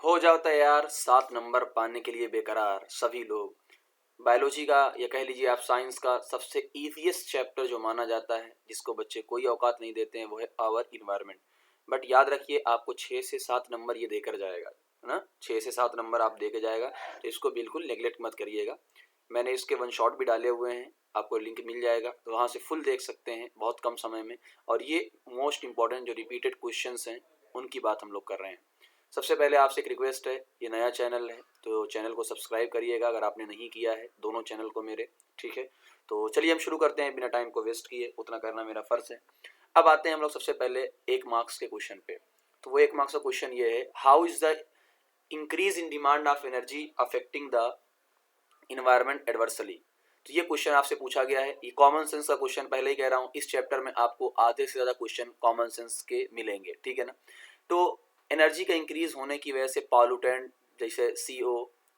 हो जाओ तैयार 7 नंबर पाने के लिए बेकरार सभी लोग। बायोलॉजी का या कह लीजिए आप साइंस का सबसे ईजीएस्ट चैप्टर जो माना जाता है, जिसको बच्चे कोई औकात नहीं देते हैं, वो है आवर इन्वायरमेंट। बट याद रखिए आपको 6 से 7 नंबर ये देकर जाएगा, है ना। 6 से 7 नंबर आप देके जाएगा, तो इसको बिल्कुल नेगलेक्ट मत करिएगा। मैंने इसके वन शॉट भी डाले हुए हैं, आपको लिंक मिल जाएगा, तो वहाँ से फुल देख सकते हैं बहुत कम समय में। और ये मोस्ट इंपॉर्टेंट जो रिपीटेड क्वेश्चंस हैं उनकी बात हम लोग कर रहे हैं। सबसे पहले आपसे एक रिक्वेस्ट है, ये नया चैनल है तो चैनल को सब्सक्राइब करिएगा अगर आपने नहीं किया है, दोनों चैनल को मेरे, ठीक है। तो चलिए हम शुरू करते हैं, बिना टाइम को वेस्ट किए, उतना करना मेरा फ़र्ज़ है। अब आते हैं हम लोग सबसे पहले 1 मार्क्स के क्वेश्चन पे। तो वो 1 मार्क्स का क्वेश्चन ये है, how is the increase in demand of energy affecting the environment adversely. तो ये क्वेश्चन आपसे पूछा गया है, ये कॉमन सेंस का क्वेश्चन, पहले ही कह रहा हूँ इस चैप्टर में आपको आधे से ज़्यादा क्वेश्चन कॉमन सेंस के मिलेंगे, ठीक है ना। तो एनर्जी का इंक्रीज होने की वजह से पॉल्यूटेंट जैसे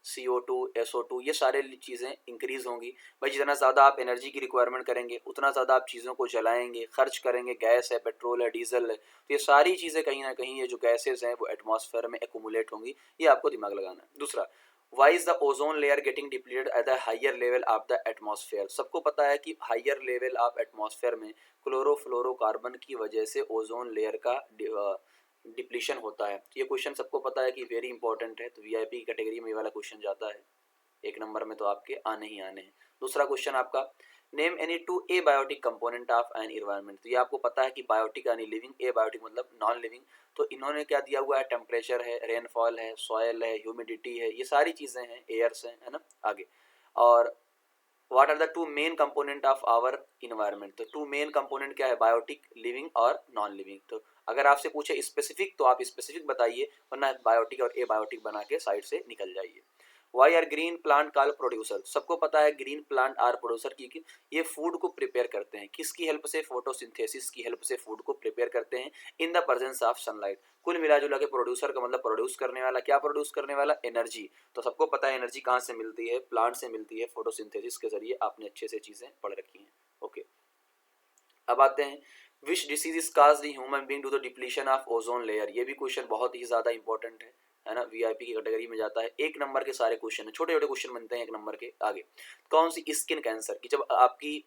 CO2, SO2 ये सारे चीज़ें इंक्रीज होंगी। भाई जितना ज़्यादा आप एनर्जी की रिक्वायरमेंट करेंगे उतना ज़्यादा आप चीज़ों को जलाएंगे, खर्च करेंगे, गैस है, पेट्रोल है, डीजल है, तो ये सारी चीज़ें कहीं ना कहीं ये जो गैसेज हैं वो एटमॉस्फेयर में एक्यूमुलेट होंगी। ये आपको दिमाग लगाना है। दूसरा, why is the ozone layer getting depleted at the higher level of the atmosphere. सबको पता है कि हाइयर लेवल ऑफ एटमॉस्फेयर में क्लोरोफ्लोरोकार्बन की वजह से ओजोन लेयर का डिप्लीशन होता है। ये क्वेश्चन सबको पता है कि वेरी इंपॉर्टेंट है, तो वीआईपी की कैटेगरी में ये वाला क्वेश्चन जाता है। 1 नंबर में तो आपके आने ही आने हैं। दूसरा क्वेश्चन आपका, name any two a biotic component of an environment. तो ये आपको पता है कि बायोटिक यानी लिविंग, ए बायोटिक मतलब नॉन लिविंग। तो इन्होंने क्या दिया हुआ है, टेम्परेचर है, रेनफॉल है, सॉयल है, ह्यूमिडिटी है, ये सारी चीज़ें हैं, एयर्स हैं, है ना। आगे, और what are the 2 main component of our environment. तो 2 मेन कंपोनेंट क्या है, बायोटिक, लिविंग और नॉन लिविंग। तो अगर आपसे पूछे स्पेसिफिक तो आप स्पेसिफिक बताइए, वरना बायोटिक और ए बायोटिक बना के साइड से निकल जाइए। Why are green plant called producer. सबको पता है ग्रीन प्लांट आर प्रोड्यूसर की, ये फूड को प्रिपेयर करते हैं, किसकी हेल्प से, फोटोसिंथेसिस की हेल्प से फूड को प्रिपेयर करते हैं in the presence of sunlight. कुल मिला जुला के प्रोड्यूसर का मतलब प्रोड्यूस करने वाला, क्या प्रोड्यूस करने वाला, एनर्जी। तो सबको पता है एनर्जी कहाँ से मिलती है, प्लांट से मिलती है, फोटोसिंथेसिस के जरिए। आपने अच्छे से चीजें पढ़ रखी हैं, ओके। अब आते हैं, which disease is cause the human being to the depletion of ozone layer. ये भी क्वेश्चन बहुत ही ज्यादा इंपॉर्टेंट है ना, वीआईपी की कैटेगरी में जाता है। 1 नंबर के सारे क्वेश्चन है, छोटे छोटे क्वेश्चन बनते हैं 1 नंबर के। आगे, कौन सी स्किन कैंसर की, जब आपकी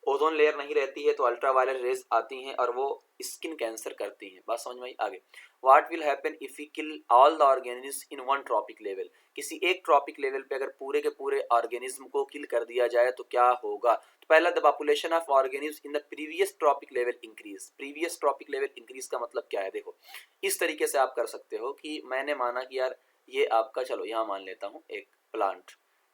ओजोन लेयर नहीं रहती है तो अल्ट्रावायलेट रेज आती हैं और वो स्किन कैंसर करती हैं। बात समझ में आई। आगे, what will happen if we kill all the organism in one trophic level. किसी एक ट्रॉपिक लेवल पे अगर पूरे के पूरे ऑर्गेनिज्म को किल कर दिया जाए तो क्या होगा। तो पहला, the population of organism in the previous trophic level increase. Previous trophic level increase का मतलब क्या है, देखो इस तरीके से आप कर सकते हो कि मैंने माना कि यार ये आपका, चलो यहाँ मान लेता हूँ एक प्लांट,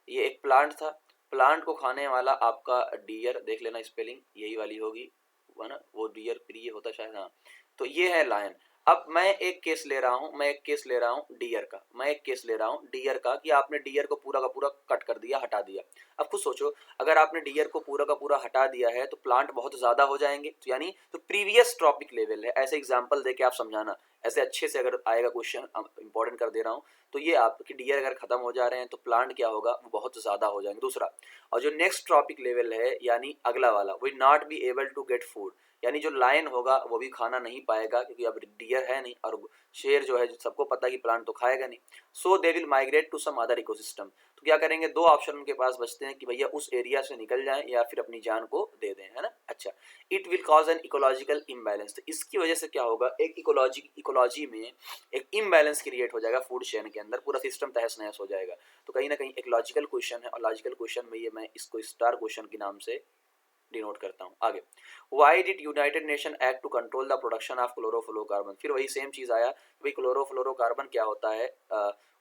ये एक प्लांट था, प्लांट को खाने वाला आपका डियर, देख लेना स्पेलिंग यही वाली होगी, है ना, वो डियर प्रिय होता शायद, हाँ। तो ये है लायन। अब मैं एक केस ले रहा हूँ, डियर का, मैं एक केस ले रहा हूँ डियर का, कि आपने डियर को पूरा का पूरा कट कर दिया, हटा दिया। अब खुद सोचो, अगर आपने डियर को पूरा का पूरा हटा दिया है तो प्लांट बहुत ज्यादा हो जाएंगे, तो यानी तो प्रीवियस ट्रॉपिक लेवल है। ऐसे एग्जाम्पल दे के आप समझाना, ऐसे अच्छे से अगर आएगा क्वेश्चन, इंपॉर्टेंट कर दे रहा हूँ। तो ये आपके डियर अगर खत्म हो जा रहे हैं तो प्लांट क्या होगा, वो बहुत ज्यादा हो जाएंगे। दूसरा, और जो नेक्स्ट ट्रॉपिक लेवल है यानी अगला वाला, will not be able to get food, यानी जो लायन होगा वो भी खाना नहीं पाएगा, क्योंकि अब डियर है नहीं, और शेर जो है सबको पता है कि प्लांट तो खाएगा नहीं। So they will migrate to some other ecosystem. तो क्या करेंगे, 2 ऑप्शन उनके पास बचते हैं कि भैया उस एरिया से निकल जाएं या फिर अपनी जान को दे दें, है ना। अच्छा, it will cause an ecological imbalance. तो इसकी वजह से क्या होगा, एक इकोलॉजी में एक इम्बैलेंस क्रिएट हो जाएगा, फूड चेन के अंदर पूरा सिस्टम तहस नहस हो जाएगा। तो कहीं ना कहीं एक लॉजिकल क्वेश्चन है, और लॉजिकल क्वेश्चन में ये मैं इसको स्टार क्वेश्चन के नाम से डिनोट करता हूँ। आगे, why did United Nation act to control the production of chlorofluorocarbon. फिर वही सेम चीज आया, भाई क्लोरोफ्लोरोकार्बन क्या होता है,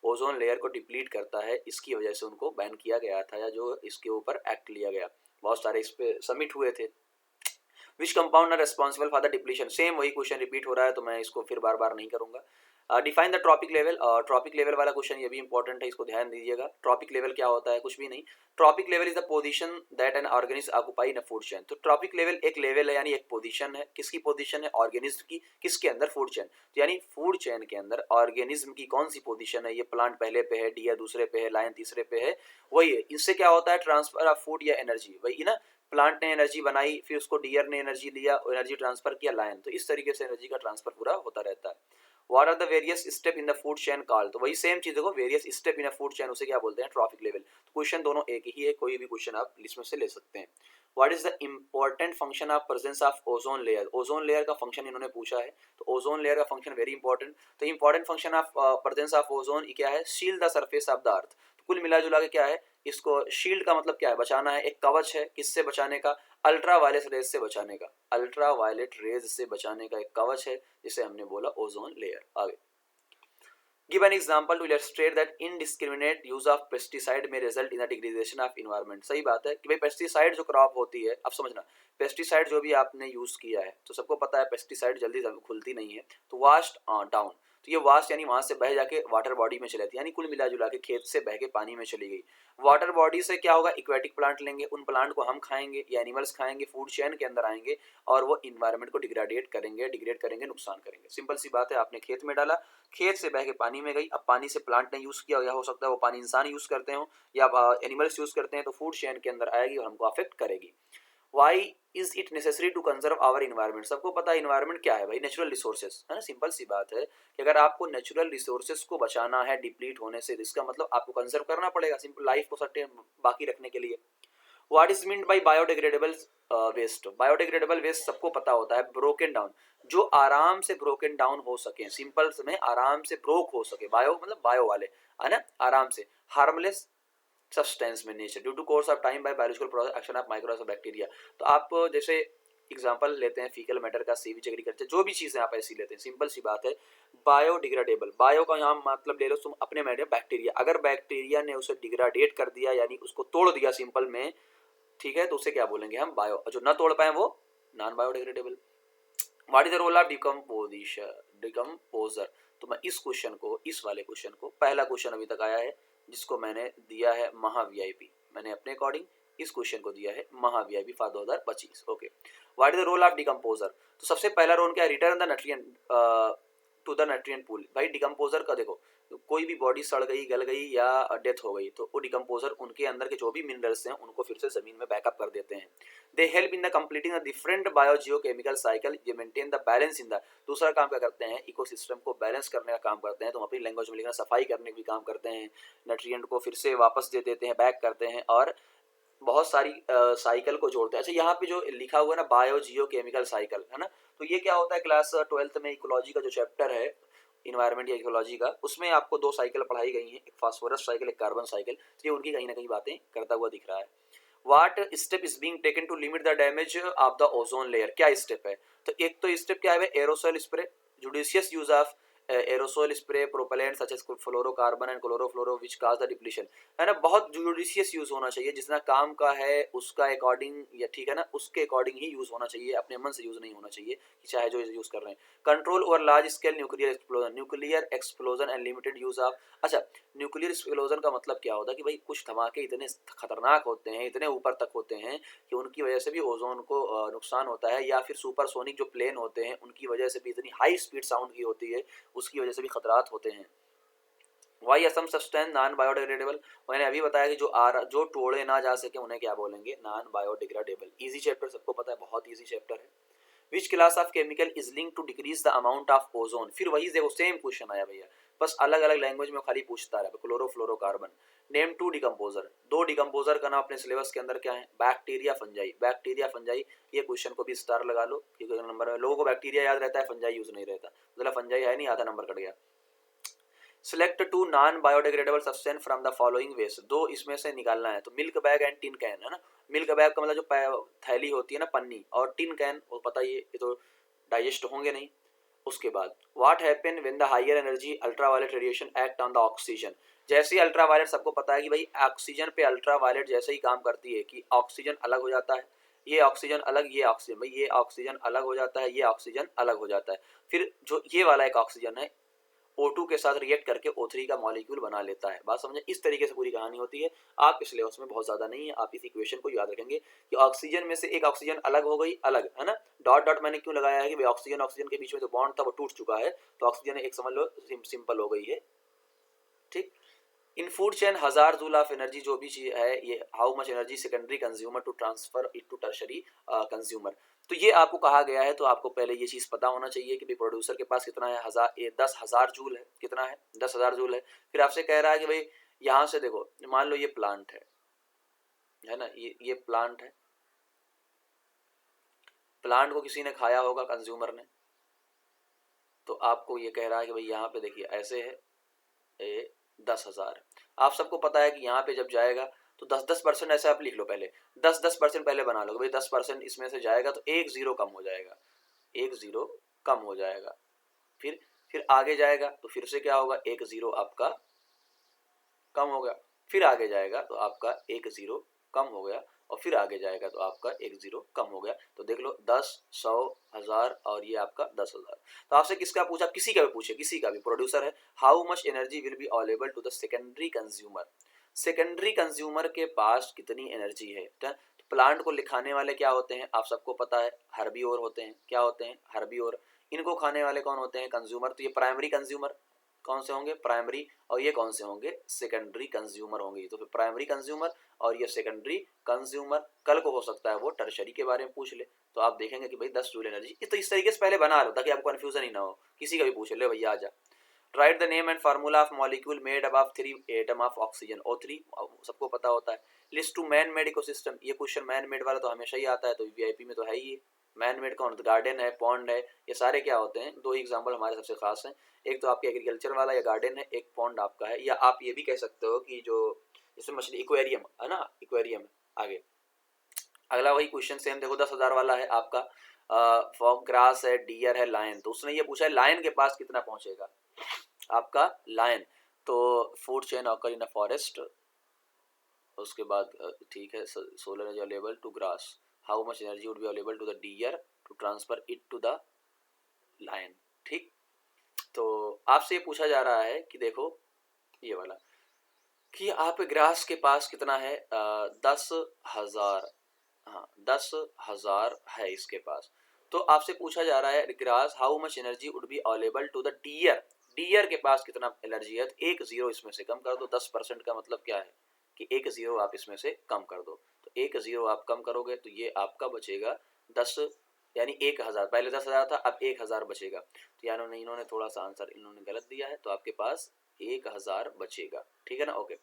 ओजोन लेयर को डिप्लीट करता है, इसकी वजह से उनको बैन किया गया था, या जो इसके ऊपर एक्ट लिया गया, बहुत सारे इस पे समिट हुए थे। Which compound are responsible for the depletion. Same वही क्वेश्चन रिपीट हो रहा है, तो मैं इसको फिर बार बार नहीं करूंगा। Define the trophic level. Trophic level वाला क्वेश्चन ये भी इंपॉर्टेंट है, इसको ध्यान दीजिएगा। ट्रॉपिक लेवल क्या होता है, कुछ भी नहीं। Trophic level is the position that an organism occupy in a food chain. तो ट्रॉपिक लेवल एक लेवल है, यानी एक पोजीशन है, किसकी पोजीशन है, ऑर्गेनिज्म की, किसके अंदर, फूड चेन। तो यानी फूड चेन के अंदर ऑर्गेनिज्म की कौन सी पोजीशन है, ये प्लांट पहले पे है, डियर दूसरे पे है, लायन तीसरे पे है, वही है। इससे क्या होता है, ट्रांसफर ऑफ फूड या एनर्जी, वही ना, प्लांट ने एनर्जी बनाई, फिर उसको डियर ने एनर्जी लिया, एनर्जी ट्रांसफर किया लायन, तो इस तरीके से एनर्जी का ट्रांसफर पूरा होता रहता है। What are the various step in the food chain called, तो वही सेम चीज देखो, various step in a food chain उसे क्या बोलते हैं, ट्रॉफिक लेवल। तो क्वेश्चन दोनों एक ही है, कोई भी क्वेश्चन आप इसमें से ले सकते हैं। What is the important function of presence of ozone layer, ozone layer का फंक्शन इन्होंने पूछा है, तो ओजोन लेयर का फंक्शन वेरी इंपॉर्टेंट। तो important function of presence of ozone क्या है, shield the surface of the earth. तो कुल मिला जुला के क्या है, इसको शील्ड का मतलब क्या है, बचाना है, एक कवच है, किससे बचाने का, अल्ट्रा वायलेट रेज से बचाने का, अल्ट्रा वायलेट रेज से बचाने का एक कवच है, जिसे हमने बोला ओजोन लेयर। आगे give an example to illustrate that indiscriminate use of pesticide may result in the degradation of environment. सही बात है कि भाई पेस्टिसाइड जो क्रॉप होती है, अब समझना, पेस्टिसाइड जो भी आपने यूज किया है, तो सबको पता है पेस्टिसाइड जल्दी खुलती नहीं है, तो वास्ट डाउन, तो ये वास्ट यानी वहां से बह जाके वाटर बॉडी में चली जाती है, यानी कुल मिला जुला के खेत से बह के पानी में चली गई। वाटर बॉडी से क्या होगा, इक्वेटिक प्लांट लेंगे, उन प्लांट को हम खाएंगे या एनिमल्स खाएंगे, फूड चेन के अंदर आएंगे और वो इन्वायरमेंट को डिग्रेड करेंगे, नुकसान करेंगे। सिंपल सी बात है, आपने खेत में डाला, खेत से बह के पानी में गई, अब पानी से प्लांट ने यूज किया, या हो सकता है वो पानी इंसान यूज करते हो या एनिमल्स यूज करते हैं, तो फूड चेन के अंदर आएगी और हमको अफेक्ट करेगी। Why is it necessary to conserve our environment, सबको पता है इन्वायरमेंट क्या है भाई, नेचुरल रिसोर्सेज है ना। सिंपल सी बात है कि अगर आपको नेचुरल रिसोर्सेज को बचाना है डिप्लीट होने से, इसका मतलब आपको कंजर्व करना पड़ेगा, सिंपल लाइफ को सर्टेन बाकी रखने के लिए। What is mean by biodegradable waste, biodegradable waste सबको पता होता है ब्रोकन डाउन, जो आराम से ब्रोकन डाउन हो सके, सिंपल में आराम से ब्रोक हो सके, बायो मतलब बायो वाले है ना, आराम से, हार्मलेस सब्सटेंस में nature due to course of time by biological process action of microbes और बैक्टीरिया। तो आप जैसे एग्जांपल लेते हैं फीकल मैटर का, सीवेज एग्रीकल्चर, जो भी चीजें आप ऐसी लेते हैं, सिंपल सी बात है, बायोडिग्रेडेबल, बायो का यहाँ मतलब ले लो तुम अपने में बैक्टीरिया, अगर बैक्टीरिया ने उसे डिग्रेडेट कर दिया यानी उसको तोड़ दिया सिंपल में, ठीक है, तो उसे क्या बोलेंगे हम, बायो, जो ना तोड़ पाए वो non biodegradable. What is the role of decomposer, तो मैं इस क्वेश्चन को, इस वाले क्वेश्चन को, पहला क्वेश्चन अभी तक आया है जिसको मैंने दिया है महा वीआईपी, मैंने अपने अकॉर्डिंग इस क्वेश्चन को दिया है महा VIP for 2025। Okay, what is the role of decomposer, तो सबसे पहला रोल क्या है, return the nutrient to the nutrient pool. भाई डिकम्पोजर का देखो, कोई भी बॉडी सड़ गई, गल गई या डेथ हो गई, तो वो डिकम्पोजर उनके अंदर के जो भी मिनरल्स हैं उनको फिर से जमीन में बैकअप कर देते हैं। They help in the completing the different biogeochemical cycle, ये maintain the balance in the, दूसरा काम क्या करते हैं, इकोसिस्टम को बैलेंस करने का काम करते हैं, तो हम अपनी लैंग्वेज में लिखना सफाई करने का भी काम करते हैं, न्यूट्रिएंट को फिर से वापस दे देते हैं, बैक करते हैं, और बहुत सारी साइकिल को जोड़ते हैं। अच्छा, यहाँ पे जो लिखा हुआ है ना बायो जियो केमिकल साइकिल, है ना, तो ये क्या होता है, क्लास 12th में इकोलॉजी का जो चैप्टर है इन्वायरमेंट या इकोलॉजी का, उसमें आपको दो साइकिल पढ़ाई गई हैं, एक फास्फोरस साइकिल, एक कार्बन साइकिल, तो ये उनकी कहीं ना कहीं बातें करता हुआ दिख रहा है। What step is being taken to limit the damage of the ozone layer, क्या स्टेप है, तो एक तो स्टेप क्या है, aerosol spray, judicious use of aerosol spray propellant such as fluorocarbon and chlorofluoro which cause the depletion, है ना, बहुत जुडिशियस यूज होना चाहिए, जितना काम का है उसका अकॉर्डिंग, या ठीक है ना, उसके अकॉर्डिंग ही यूज होना चाहिए, अपने मन से यूज नहीं होना चाहिए कि चाहे जो यूज कर रहे हैं। Control over large scale nuclear explosion and limited use of, अच्छा, न्यूक्लियर एक्सप्लोजन का मतलब क्या होता है कि भाई कुछ धमाके इतने खतरनाक होते हैं, इतने ऊपर तक होते हैं कि उनकी वजह से भी ओजोन को नुकसान होता है, या फिर सुपरसोनिक जो प्लेन होते हैं उनकी वजह से भी इतनी हाई स्पीड साउंड की होती है, उसकी वजह से भी खतरात होते हैं। Why are some substance non biodegradable, मैंने अभी बताया कि जो तोड़े ना जा सके उन्हें क्या बोलेंगे, नॉन बायोडिग्रेडेबल। इजी चैप्टर, सबको पता है, बहुत इजी चैप्टर है। Which class of chemical is link to decrease the amount of ozone, फिर वही देखो सेम क्वेश्चन आया भैया, बस अलग अलग लैंग्वेज में खाली पूछता रहा, क्लोरोफ्लोरोकार्बन। नेम टू डिकम्पोजर, दो डिकम्पोजर का नाम अपने सिलेबस के अंदर क्या है, बैक्टीरिया फंजाई, बैक्टीरिया फंजाई, ये क्वेश्चन को भी स्टार लगा लो क्योंकि नंबर में लोगों को बैक्टीरिया याद रहता है, फंजाई यूज नहीं रहता, मतलब फंजाई है नहीं, आधा नंबर कट गया। Select two non biodegradable substance from the following waste, दो इसमें से निकालना है, तो milk bag and tin can, है ना, मिल्क बैग का मतलब जो थैली होती है ना, पन्नी, और टिन कैन वो पता ही है, ये तो डाइजेस्ट होंगे नहीं। उसके बाद what happen when the higher energy ultraviolet radiation act on the oxygen, जैसे ही अल्ट्रावायलेट, सबको पता है कि भाई ऑक्सीजन पे अल्ट्रावायलेट जैसे ही काम करती है कि ऑक्सीजन अलग हो जाता है, ये ऑक्सीजन अलग, ये ऑक्सीजन, भाई ये ऑक्सीजन अलग हो जाता है, ये ऑक्सीजन अलग हो जाता है, फिर जो ये वाला एक ऑक्सीजन है O2 के साथ रिएक्ट करके O3 का मॉलिक्यूल बना लेता है, बात समझे, इस तरीके से पूरी कहानी होती है। आप इस सिलेबस में बहुत ज्यादा नहीं है, आप इस इक्वेशन को याद रखेंगे कि ऑक्सीजन में से एक ऑक्सीजन अलग हो गई, अलग, है ना, डॉट डॉट मैंने क्यों लगाया है कि भाई ऑक्सीजन ऑक्सीजन के बीच में जो बॉन्ड था वो टूट चुका है, तो ऑक्सीजन एक समझ लो सिंपल हो गई है, ठीक। इन फूड चेन हजार जूल ऑफ एनर्जी, जो भी चीज है ये, how much energy secondary consumer to transfer it to tertiary consumer, तो ये आपको कहा गया है, तो आपको पहले ये चीज़ पता होना चाहिए कि भाई प्रोड्यूसर के पास कितना है, 10,000 जूल है, कितना है 10,000 जूल है। फिर आपसे कह रहा है कि भाई यहाँ से देखो, मान लो ये प्लांट है ना, ये प्लांट है, प्लांट को किसी ने खाया होगा, कंज्यूमर ने, तो आपको ये कह रहा है कि भाई यहाँ पे देखिए ऐसे है, ये 10,000। आप सबको पता है कि यहाँ पे जब जाएगा तो 10-10% ऐसे आप लिख लो, पहले 10-10% पहले बना लो, भाई 10% इसमें से जाएगा तो एक जीरो कम हो जाएगा, एक जीरो कम हो जाएगा। फिर आगे जाएगा तो फिर से क्या होगा, एक जीरो आपका कम हो गया, फिर आगे जाएगा तो आपका एक जीरो कम हो गया, और फिर आगे जाएगा तो आपका एक जीरो कम हो गया। तो देख लो 10, 100, 1000 और ये आपका 10,000। तो आपसे किसका पूछा, किसी का भी पूछे, किसी का भी, प्रोड्यूसर है, how much energy will be available to the secondary consumer, secondary consumer के पास कितनी एनर्जी है। तो प्लांट को लिखाने वाले क्या होते हैं, आप सबको पता है, हर्बीओर होते हैं। क्या होते हैं, हर्बीओर। इनको खाने वाले कौन होते हैं, कंज्यूमर। तो ये प्राइमरी कंज्यूमर कौन से होंगे, प्राइमरी, और ये कौन से होंगे, सेकेंडरी कंज्यूमर होंगे। तो फिर प्राइमरी कंज्यूमर और ये सेकेंडरी कंज्यूमर। कल को हो सकता है वो टर्शरी के बारे में पूछ ले, तो आप देखेंगे कि भाई 10 जूल एनर्जी। तो इस तरीके से पहले बना लो ताकि आपको कन्फ्यूजन ही ना हो, किसी का भी पूछ ले भैया आ जा। Write the name and formula of molecule made up of 3 atom of oxygen, O3 सबको पता होता है। List two man made ecosystem, ये क्वेश्चन मैन मेड वाला तो हमेशा ही आता है, तो वीआईपी में तो है ही। मैन मेड कौन, गार्डन है, पॉन्ड है, ये सारे क्या होते हैं, दो ही एग्जाम्पल हमारे सबसे खास हैं। एक तो आपके एग्रीकल्चर वाला या गार्डन है, एक पॉन्ड आपका है। या आप ये भी कह सकते हो कि जो इसमें मछली, इक्वेरियम है ना, इक्वेरियम। आगे अगला वही क्वेश्चन सेम देखो, 10,000 वाला है आपका, ग्रास है, डियर है, लायन। तो उसने ये पूछा है लायन के पास कितना पहुंचेगा आपका लायन। तो food chain occur in a forest, उसके बाद ठीक है, solar energy available to grass, how much energy would be available to the deer to transfer it to the lion. ठीक, तो आपसे ये पूछा जा रहा है कि देखो ये वाला, कि आप ग्रास के पास कितना है, 10,000, हाँ 10,000 है इसके पास। तो आपसे पूछा जा रहा है grass how much energy would be available to the deer, deer के पास कितना एनर्जी है। तो एक जीरो इसमें से कम कर दो, 10% का मतलब क्या है कि एक जीरो आप इसमें से कम कर दो। तो एक जीरो आप कम करोगे तो ये आपका बचेगा 10, यानी 1,000, पहले 10,000 था, अब 1,000 बचेगा। तो यानी इन्होंने थोड़ा सा आंसर इन्होंने गलत दिया है, तो आपके पास 1,000 बचेगा। ठीक है ना, okay.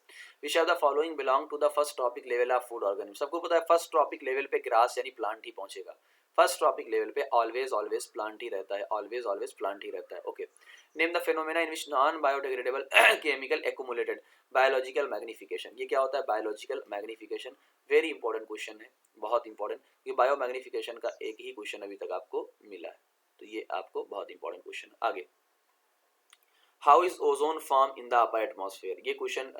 Which of the following belong to the first trophic level of food organism, सबको पता है फर्स्ट टॉपिक लेवल पे ग्रास यानी प्लांट ही पहुंचेगा। फर्स्ट टॉपिक लेवल पे ऑलवेज ऑलवेज प्लांट ही रहता है, ऑलवेज ऑलवेज प्लांट ही रहता है। Okay, name the phenomena in which non biodegradable chemical accumulated biological magnification. ये क्या होता है, biological magnification, very important question है, बहुत इंपॉर्टेंट। ये बायो मैग्निफिकेशन का एक ही क्वेश्चन अभी तक आपको मिला है, तो ये आपको बहुत इंपॉर्टेंट क्वेश्चन। आगे, how is ozone form in the upper atmosphere, ये क्वेश्चन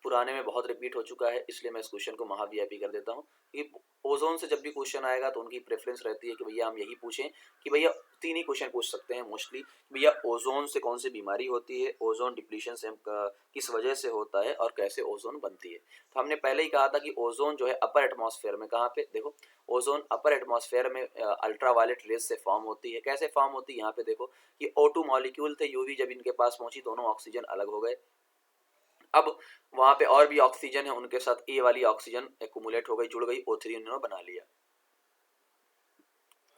पुराने में बहुत रिपीट हो चुका है, इसलिए मैं इस क्वेश्चन को महा वीआईपी कर देता हूँ। कि ओजोन से जब भी क्वेश्चन आएगा तो उनकी प्रेफरेंस रहती है कि भैया हम यही पूछें कि भैया 3 ही क्वेश्चन पूछ सकते हैं मोस्टली, भैया ओजोन से कौन सी बीमारी होती है, ओजोन डिप्लीशन से किस वजह से होता है, और कैसे ओजोन बनती है। तो हमने पहले ही कहा था कि ओजोन जो है अपर एटमॉस्फेयर में, कहाँ पे देखो, ओजोन अपर एटमॉस्फेयर में अल्ट्रावायलेट रेज से फॉर्म होती है। कैसे फॉर्म होती है, यहाँ पे देखो कि O2 मॉलिक्यूल थे, यूवी जब इनके पास पहुंची दोनों ऑक्सीजन अलग हो गए। अब वहां पे और भी ऑक्सीजन है, उनके साथ ए वाली ऑक्सीजन एक्यूमुलेट हो गई, जुड़ गई, O3 उन्होंने बना लिया।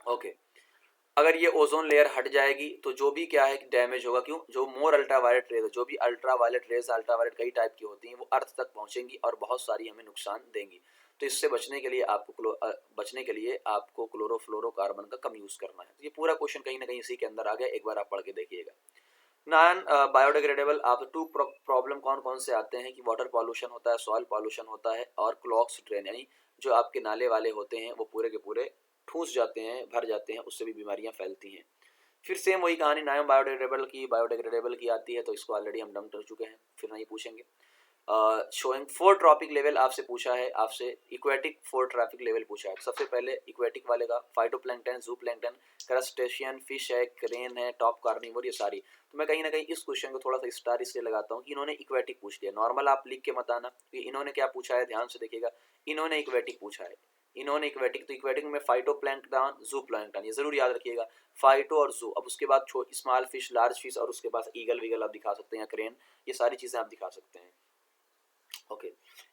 ओके, अगर ये ओजोन लेयर हट जाएगी तो जो भी क्या है कि डैमेज होगा, क्यों, जो मोर अल्ट्रावायलेट रेज, जो भी अल्ट्रावायलेट रेज, अल्ट्रावायलेट कई टाइप की होती हैं, वो अर्थ तक पहुंचेंगी और बहुत सारी हमें नुकसान देंगी। तो इससे बचने के लिए आपको क्लोरोफ्लोरोकार्बन का कम यूज करना है। तो ये पूरा क्वेश्चन कहीं ना कहीं इसी के अंदर आ गया, एक बार आप पढ़ के देखिएगा। नॉन बायोडिग्रेडेबल आप टू प्रॉब्लम कौन कौन से आते हैं कि वाटर पॉल्यूशन होता है, सॉइल पॉल्यूशन होता है, और क्लॉग्स ड्रेन, यानी जो आपके नाले वाले होते हैं वो पूरे के पूरे ठूस जाते हैं, भर जाते हैं, उससे भी बीमारियां फैलती हैं। फिर सेम वही कहानी नॉन बायोडिग्रेडेबल की आती है, तो इसको ऑलरेडी हम डम कर चुके हैं, फिर नहीं पूछेंगे। शोइंग 4 ट्रॉपिक लेवल आपसे पूछा है, आपसे इक्वेटिक 4 ट्रॉपिक लेवल पूछा है। सबसे पहले इक्वेटिक वाले का फाइटोप्लैंक्टन, जूप्लैंक्टन, क्रस्टेशियन, फिश है, क्रेन है, टॉप कार्निवोर, ये सारी। तो मैं कहीं ना कहीं इस क्वेश्चन को थोड़ा सा स्टार इसलिए लगाता हूँ कि इन्होंने इक्वेटिक पूछ लिया। नॉर्मल आप लिख के मत आना कि इन्होंने क्या पूछा है, ध्यान से देखिएगा, इन्होंने इक्वेटिक पूछा है, इन्होंने इक्वेटिक। तो इक्वेटिक में फाइटोप्लैंक्टन, जूप्लैंक्टन, ये जरूर याद रखिएगा, फाइटो और जू। अब उसके बाद स्मॉल फिश, लार्ज फिश, और उसके बाद ईगल वीगल आप दिखा सकते हैं, क्रेन, ये सारी चीजें आप दिखा सकते हैं। Okay,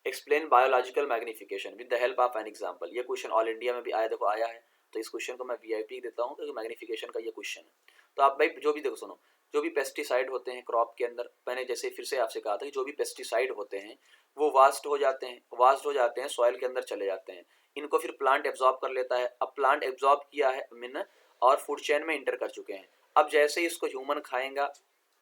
explain biological magnification with the help of an example, ये क्वेश्चन ऑल इंडिया में भी आया, देखो आया है। तो इस क्वेश्चन को मैं VIP देता हूँ क्योंकि मैग्नीफिकेशन का ये क्वेश्चन है। तो आप भाई जो भी देखो सुनो, जो भी पेस्टिसाइड होते हैं क्रॉप के अंदर, मैंने जैसे फिर से आपसे कहा था कि जो भी पेस्टिसाइड होते हैं वो वास्ट हो जाते हैं सॉइल के अंदर चले जाते हैं, इनको फिर प्लांट एब्जॉर्ब कर लेता है। अब प्लांट एब्जॉर्ब किया है मीन और फूड चेन में इंटर कर चुके हैं। अब जैसे ही इसको ह्यूमन खाएगा,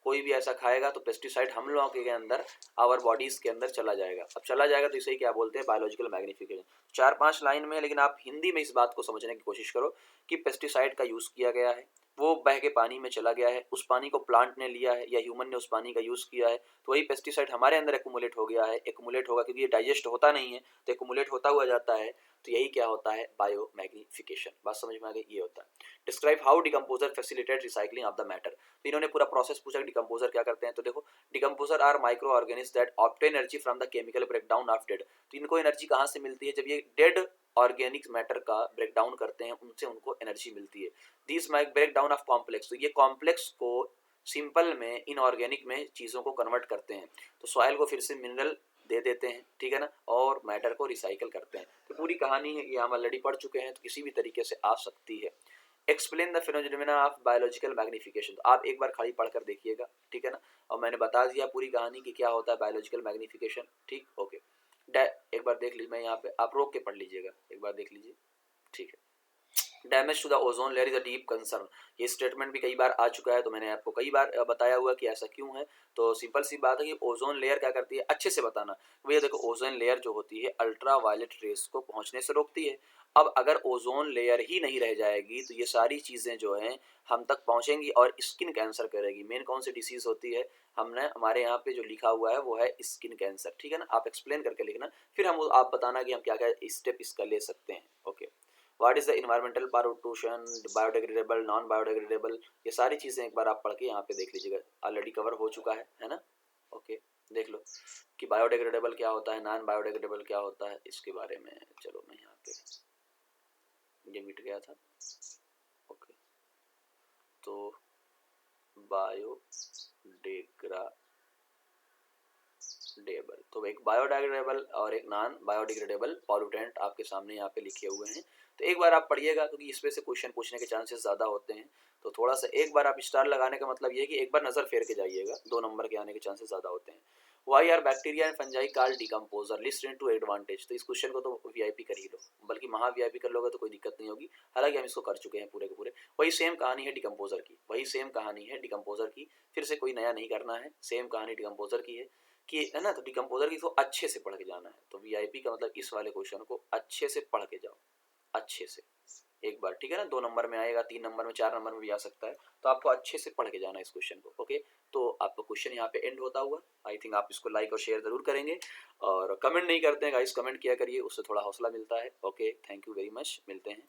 कोई भी ऐसा खाएगा तो पेस्टिसाइड हम लोगों के अंदर आवर बॉडीज के अंदर चला जाएगा। अब चला जाएगा तो इसे ही क्या बोलते हैं, बायोलॉजिकल मैग्नीफिकेशन। 4-5 लाइन में, लेकिन आप हिंदी में इस बात को समझने की कोशिश करो कि पेस्टिसाइड का यूज़ किया गया है, वो बह के पानी में चला गया है, उस पानी को प्लांट ने लिया है या ह्यूमन ने उस पानी का यूज़ किया है, तो वही पेस्टिसाइड हमारे अंदर एक्यूमुलेट हो गया है। एक्यूमुलेट होगा क्योंकि ये डाइजेस्ट होता नहीं है तो एक्यूमुलेट होता हुआ जाता है, तो यही क्या होता है, बायो मैग्नीफिकेशन। बात समझ में आ गई, ये होता है। Describe how decomposer facilitate recycling of the matter. तो इन्होंने पूरा प्रोसेस पूछा कि डिकम्पोजर क्या करते हैं। तो देखो, decomposer are micro organism that obtain energy from the chemical breakdown of dead. तो इनको एनर्जी कहाँ से मिलती है, जब ये डेड ऑर्गेनिक मैटर का ब्रेकडाउन करते हैं उनसे उनको एनर्जी मिलती है। This mic break down of complex, तो ये कॉम्प्लेक्स को सिंपल में इनऑर्गेनिक में चीज़ों को कन्वर्ट करते हैं, तो सॉइल को फिर से मिनरल दे देते हैं, ठीक है ना, और मैटर को रिसाइकल करते हैं। तो पूरी कहानी है, ये हम ऑलरेडी पढ़ चुके हैं, तो किसी भी तरीके से आ सकती है। Explain the phenomena of biological magnification, तो आप एक बार खाली पढ़कर देखिएगा, ठीक है ना, और मैंने बता दिया पूरी कहानी कि क्या होता है बायोलॉजिकल मैग्नीफिकेशन, ठीक, ओके। एक बार देख लीजिए, मैं यहाँ पे आप रोक के पढ़ लीजिएगा, एक बार देख लीजिए, ठीक है। Damage to the ozone layer is a deep concern, ये स्टेटमेंट भी कई बार आ चुका है, तो मैंने आपको कई बार बताया हुआ कि ऐसा क्यों है। तो सिंपल सी बात है कि ओजोन लेयर क्या करती है, अच्छे से बताना भैया। देखो, ओजोन लेयर जो होती है अल्ट्रा वायलेट रेस को पहुंचने से रोकती है। अब अगर ओजोन लेयर ही नहीं रह जाएगी तो ये सारी चीज़ें जो हैं हम तक पहुंचेंगी और स्किन कैंसर करेगी। मेन कौन सी डिसीज होती है, हमने हमारे यहाँ पे जो लिखा हुआ है वो है स्किन कैंसर, ठीक है ना, आप एक्सप्लेन करके लिखना, फिर हम आप बताना कि हम क्या क्या स्टेप इसका ले सकते हैं, okay. What is the environmental pollution, biodegradable, non biodegradable, ये सारी चीज़ें एक बार आप पढ़ के यहाँ पे देख लीजिएगा, ऑलरेडी कवर हो चुका है ना, ओके। देख लो कि बायोडिग्रेडेबल क्या होता है, नॉन बायोडिग्रेडेबल क्या होता है, इसके बारे में। चलो मैं यहाँ पे, ये मिट गया था, ओके। तो बायोडिग्रेडेबल, तो एक बायोडिग्रेडेबल और एक नॉन बायोडिग्रेडेबल पॉल्यूटेंट आपके सामने यहाँ पे लिखे हुए हैं। तो एक बार आप पढ़िएगा क्योंकि इस पे से क्वेश्चन पूछने के चांसेस ज़्यादा होते हैं, तो थोड़ा सा एक बार आप स्टार लगाने का मतलब ये है कि एक बार नज़र फेर के जाइएगा, 2 नंबर के आने के चांसेस ज़्यादा होते हैं। Why are bacteria and fungi called decomposer, list two advantage, तो इस क्वेश्चन को तो VIP कर ही लो, बल्कि महा VIP कर लोगे तो कोई दिक्कत नहीं होगी, हालांकि हम इसको कर चुके हैं पूरे के पूरे। वही सेम कहानी है डिकम्पोजर की, फिर से कोई नया नहीं करना है, सेम कहानी डिकम्पोजर की है कि, है ना, तो डिकम्पोजर की तो अच्छे से पढ़ के जाना है। तो VIP का मतलब इस वाले क्वेश्चन को अच्छे से पढ़ के जाओ, अच्छे से एक बार, ठीक है ना। 2 नंबर में आएगा, 3 नंबर में, 4 नंबर में भी आ सकता है, तो आपको अच्छे से पढ़ के जाना है इस क्वेश्चन को, ओके। तो आपका क्वेश्चन यहाँ पे एंड होता हुआ, आई थिंक आप इसको लाइक और शेयर जरूर करेंगे, और कमेंट नहीं करते हैं गाइस, कमेंट किया करिए, उससे थोड़ा हौसला मिलता है, okay. Thank you very much, मिलते हैं।